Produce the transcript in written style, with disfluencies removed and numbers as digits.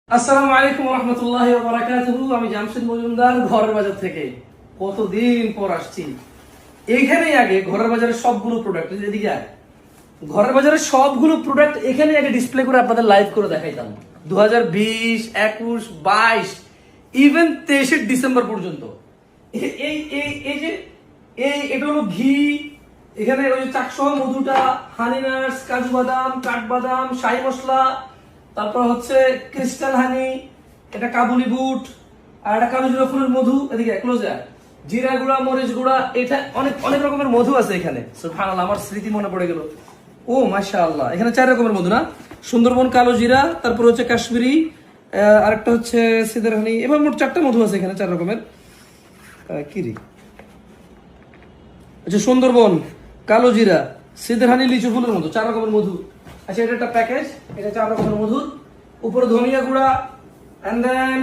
আসসালামু আলাইকুম রহমতুল্লাহি ওয়া বারাকাতুহু। আমি জামশেদ মজুমদার ঘরের বাজার থেকে কতদিন পর আসছি। এইখানেই আগে ঘরের বাজারের সবগুলো প্রোডাক্ট এদিকে আয়, ঘরের বাজারের সবগুলো প্রোডাক্ট এখানে আগে ডিসপ্লে করে আপনাদের লাইভ করে দেখাইতাম 2020, 21, 22, ইভেন 23 ডিসেম্বর পর্যন্ত। এই এই এই যে এটা হলো ঘি, এখানে ওই চাকসহ মধুটা, হানি নাটস, কাজু বাদাম, কাঠবাদাম, শাহি মশলা, তারপর হচ্ছে ক্রিস্টাল হানি, এটা কাবুলি বুট, আর এটা কালো জিরা ফুলের মধু। এদিকে ক্লোজে জিরা গুঁড়া, মরিচ গুঁড়া, এটা অনেক অনেক রকমের মধু আছে এখানে। সুবহানাল্লাহ, আমার স্মৃতি মনে পড়ে গেল। ও মাশাআল্লাহ, এখানে 4 রকমের মধু না, সুন্দরবন কালো জিরা, তারপর হচ্ছে কাশ্মীরি, আরেকটা হচ্ছে সিদার হানি, এবার মোট 4টা মধু আছে এখানে 4 রকমের। কিরি আচ্ছা, সুন্দরবন কালো জিরা, সিদার হানি, লিচু ফুলের মধু, 4 রকমের মধু। আচ্ছা, এটা একটা প্যাকেজ, এটা 4 রকমের মধু, উপরে ধনিয়া গুঁড়া, এন্ড দেন